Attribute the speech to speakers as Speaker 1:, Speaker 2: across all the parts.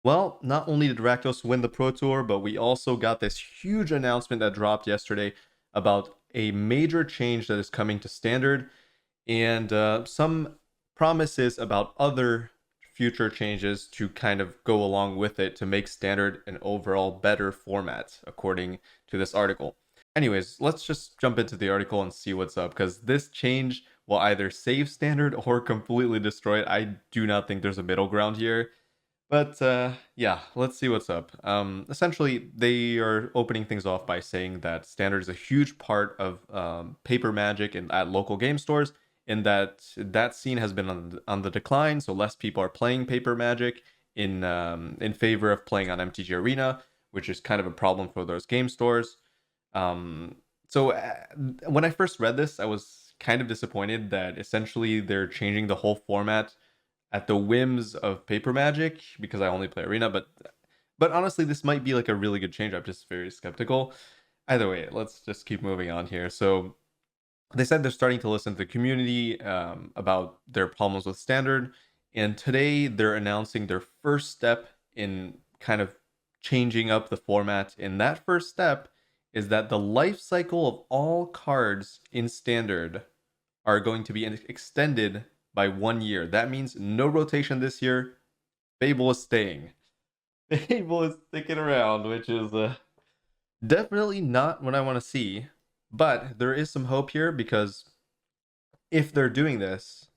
Speaker 1: Well, not only did Rakdos win the Pro Tour, but we also got this huge announcement that dropped yesterday about a major change that is coming to Standard and some promises about other future changes to kind of go along with it to make Standard an overall better format, according to this article. Anyways, let's just jump into the article and see what's up, because this change will either save Standard or completely destroy it. I do not think there's a middle ground here. But yeah, let's see what's up. Essentially, they are opening things off by saying that Standard is a huge part of paper magic and at local game stores, and that scene has been on the decline. So less people are playing paper magic in favor of playing on MTG Arena, which is kind of a problem for those game stores. So when I first read this, I was kind of disappointed that essentially they're changing the whole format at the whims of paper magic because I only play arena, but honestly this might be like a really good change. I'm just very skeptical. Either way, let's just keep moving on here. So they said they're starting to listen to the community about their problems with Standard, and today they're announcing their first step in kind of changing up the format. And that first step is that the life cycle of all cards in Standard are going to be extended by 1 year. That means no rotation this year. Fable is staying. Fable is sticking around, which is definitely not what I want to see. But there is some hope here because if they're doing this,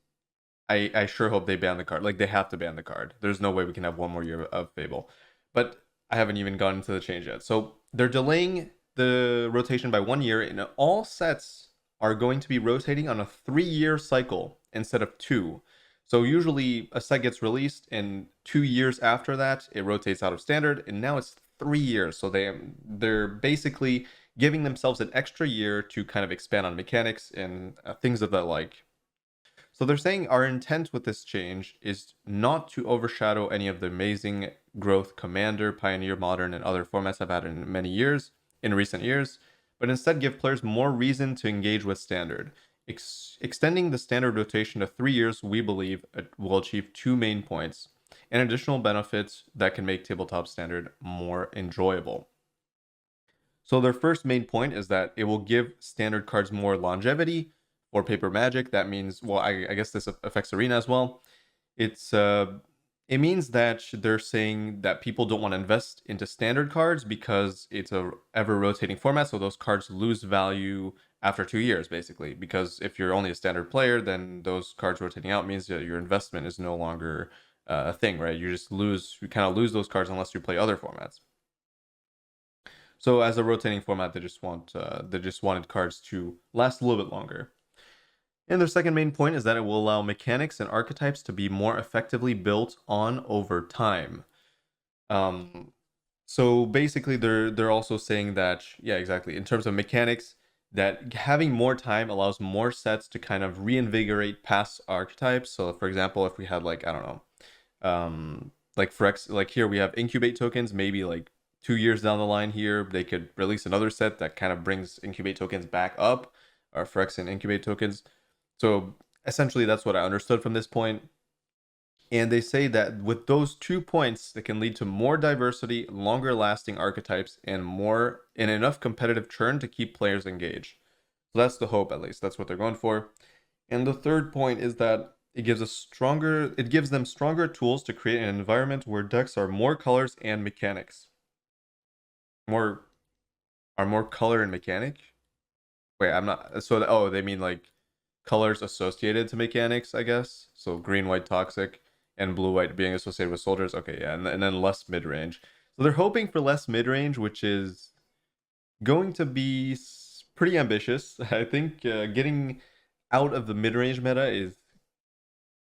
Speaker 1: I sure hope they ban the card. Like, they have to ban the card. There's no way we can have one more year of Fable. But I haven't even gotten into the change yet. So they're delaying the rotation by 1 year, and all sets are going to be rotating on a 3-year cycle instead of 2. So usually a set gets released, and 2 years after that, it rotates out of Standard, and now it's 3 years. So they're basically giving themselves an extra year to kind of expand on mechanics and things of that like. So they're saying our intent with this change is not to overshadow any of the amazing growth Commander, Pioneer, Modern, and other formats have had in recent years, but instead give players more reason to engage with Standard. Extending the Standard rotation to 3 years, we believe, will achieve two main points and additional benefits that can make Tabletop Standard more enjoyable. So their first main point is that it will give Standard cards more longevity. For paper magic, that means, well, I guess this affects arena as well. It means that they're saying that people don't want to invest into Standard cards because it's a ever rotating format, so those cards lose value after 2 years, basically. Because if you're only a Standard player, then those cards rotating out means that your investment is no longer a thing, right? You kind of lose those cards unless you play other formats. So as a rotating format, they just wanted cards to last a little bit longer. And their second main point is that it will allow mechanics and archetypes to be more effectively built on over time. So basically, they're also saying that, yeah, exactly. In terms of mechanics, that having more time allows more sets to kind of reinvigorate past archetypes. So, for example, if we had like, I don't know, like Phyrex, like here we have incubate tokens. Maybe like 2 years down the line here, they could release another set that kind of brings incubate tokens back up, or Phyrex and incubate tokens. So essentially, that's what I understood from this point. And they say that with those 2 points, it can lead to more diversity, longer lasting archetypes, and enough competitive churn to keep players engaged. So that's the hope, at least. That's what they're going for. And the third point is that it gives them stronger tools to create an environment where decks are more colors and mechanics. More color and mechanic? Wait, I'm not. So, oh, they mean like colors associated to mechanics, I guess. So green, white, toxic, and blue, white being associated with soldiers. Okay, yeah, and then less mid range. So they're hoping for less mid range, which is going to be pretty ambitious. I think getting out of the mid range meta is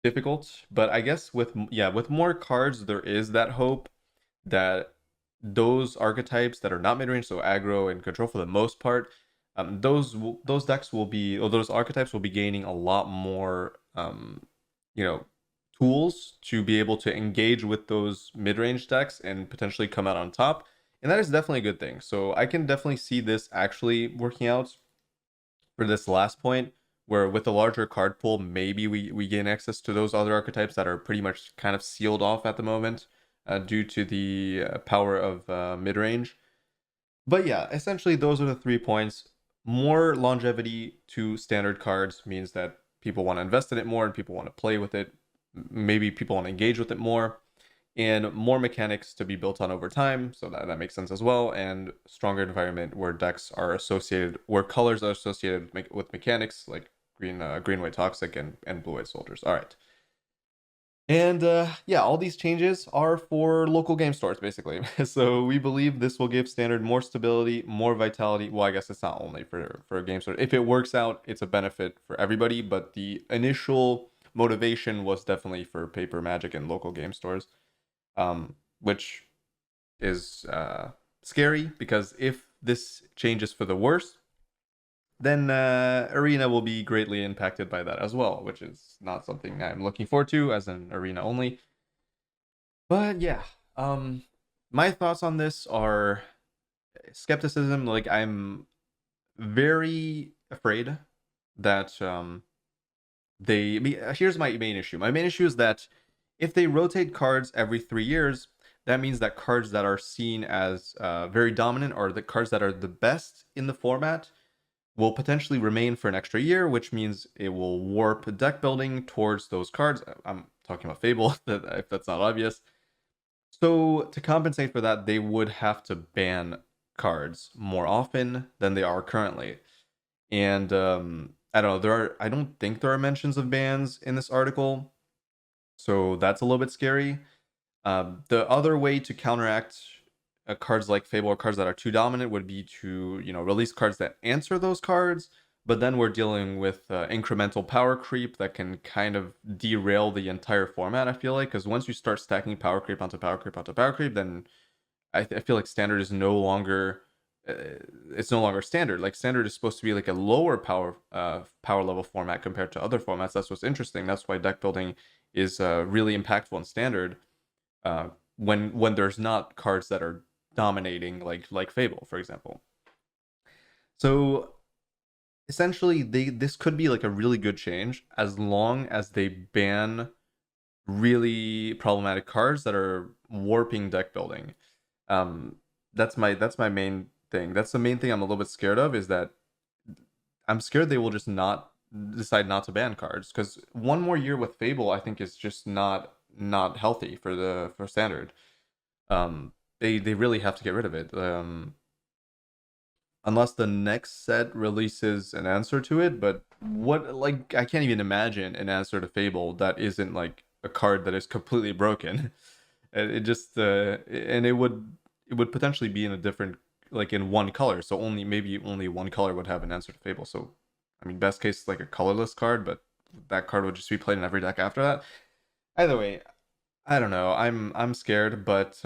Speaker 1: difficult, but I guess with more cards, there is that hope that those archetypes that are not mid range, so aggro and control for the most part, those decks will be, or those archetypes will be gaining a lot more, tools to be able to engage with those mid-range decks and potentially come out on top. And that is definitely a good thing. So I can definitely see this actually working out for this last point, where with a larger card pool, maybe we gain access to those other archetypes that are pretty much kind of sealed off at the moment. due to the power of mid-range. But yeah, essentially those are the 3 points. More longevity to standard cards means that people want to invest in it more and people want to play with it. Maybe people want to engage with it more. And more mechanics to be built on over time, so that makes sense as well. And stronger environment where decks are associated, where colors are associated with mechanics like green white toxic and blue white soldiers. All right. And yeah, all these changes are for local game stores, basically. So we believe this will give Standard more stability, more vitality. Well, I guess it's not only for a game store. If it works out, it's a benefit for everybody. But the initial motivation was definitely for paper Magic and local game stores, which is scary because if this changes for the worse, then Arena will be greatly impacted by that as well, which is not something I'm looking forward to as an Arena only. But yeah, my thoughts on this are skepticism. Like, I'm very afraid that here's my main issue. My main issue is that if they rotate cards every 3 years, that means that cards that are seen as very dominant or the cards that are the best in the format will potentially remain for an extra year, which means it will warp deck building towards those cards. I'm talking about Fable, if that's not obvious. So to compensate for that, they would have to ban cards more often than they are currently. And I don't know, I don't think there are mentions of bans in this article, so that's a little bit scary. The other way to counteract cards like Fable or cards that are too dominant would be to, release cards that answer those cards, but then we're dealing with incremental power creep that can kind of derail the entire format, I feel like, because once you start stacking power creep onto power creep onto power creep, then I feel like standard is no longer it's no longer standard. Like, standard is supposed to be like a lower power level format compared to other formats. That's what's interesting. That's why deck building is really impactful in standard, when there's not cards that are dominating like Fable, for example. So essentially, this could be like a really good change as long as they ban really problematic cards that are warping deck building. That's my main thing. That's the main thing I'm a little bit scared of, is that I'm scared they will just not decide not to ban cards, because one more year with Fable, I think, is just not healthy for standard. They really have to get rid of it. Unless the next set releases an answer to it, but what, like, I can't even imagine an answer to Fable that isn't like a card that is completely broken. It just and it would potentially be in a different, like, in one color, so maybe only one color would have an answer to Fable. So I mean, best case, like a colorless card, but that card would just be played in every deck after that. Either way, I don't know. I'm scared, but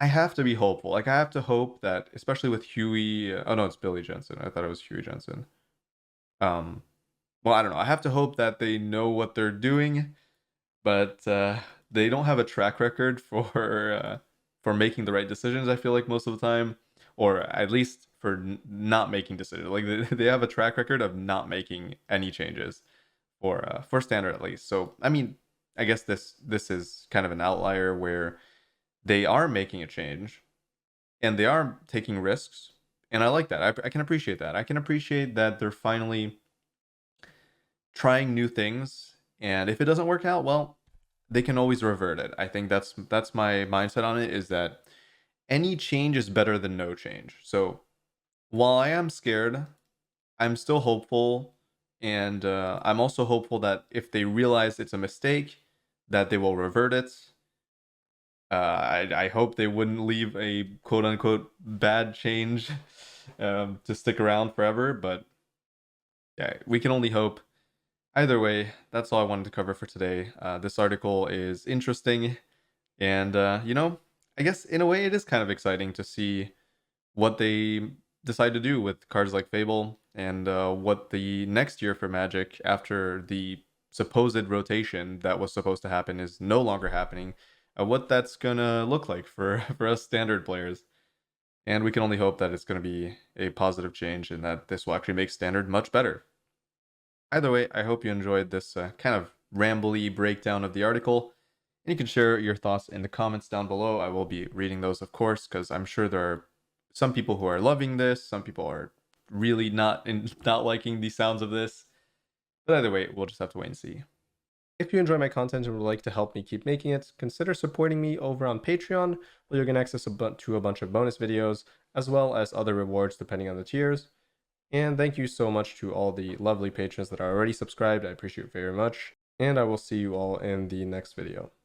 Speaker 1: I have to be hopeful. Like, I have to hope that, especially with Huey. Oh no, it's Billy Jensen. I thought it was Huey Jensen. Um, well, I don't know. I have to hope that they know what they're doing, but they don't have a track record for making the right decisions. I feel like most of the time, or at least for not making decisions. Like, they have a track record of not making any changes for standard, at least. So I mean, I guess this is kind of an outlier where they are making a change and they are taking risks, and I like that. I can appreciate that. I can appreciate that they're finally trying new things, and if it doesn't work out, well, they can always revert it. I think that's my mindset on it, is that any change is better than no change. So while I am scared, I'm still hopeful, and I'm also hopeful that if they realize it's a mistake, that they will revert it. I hope they wouldn't leave a quote unquote bad change to stick around forever, but yeah, we can only hope. Either way, that's all I wanted to cover for today. This article is interesting, and I guess in a way it is kind of exciting to see what they decide to do with cards like Fable, and what the next year for Magic, after the supposed rotation that was supposed to happen is no longer happening, what that's gonna look like for for us standard players. And we can only hope that it's going to be a positive change and that this will actually make standard much better. Either way, I hope you enjoyed this kind of rambly breakdown of the article. And you can share your thoughts in the comments down below. I will be reading those, of course, because I'm sure there are some people who are loving this, some people are really not liking the sounds of this. But either way, we'll just have to wait and see.
Speaker 2: If you enjoy my content and would like to help me keep making it, consider supporting me over on Patreon, where you'll get access to a bunch of bonus videos, as well as other rewards depending on the tiers. And thank you so much to all the lovely patrons that are already subscribed. I appreciate it very much. And I will see you all in the next video.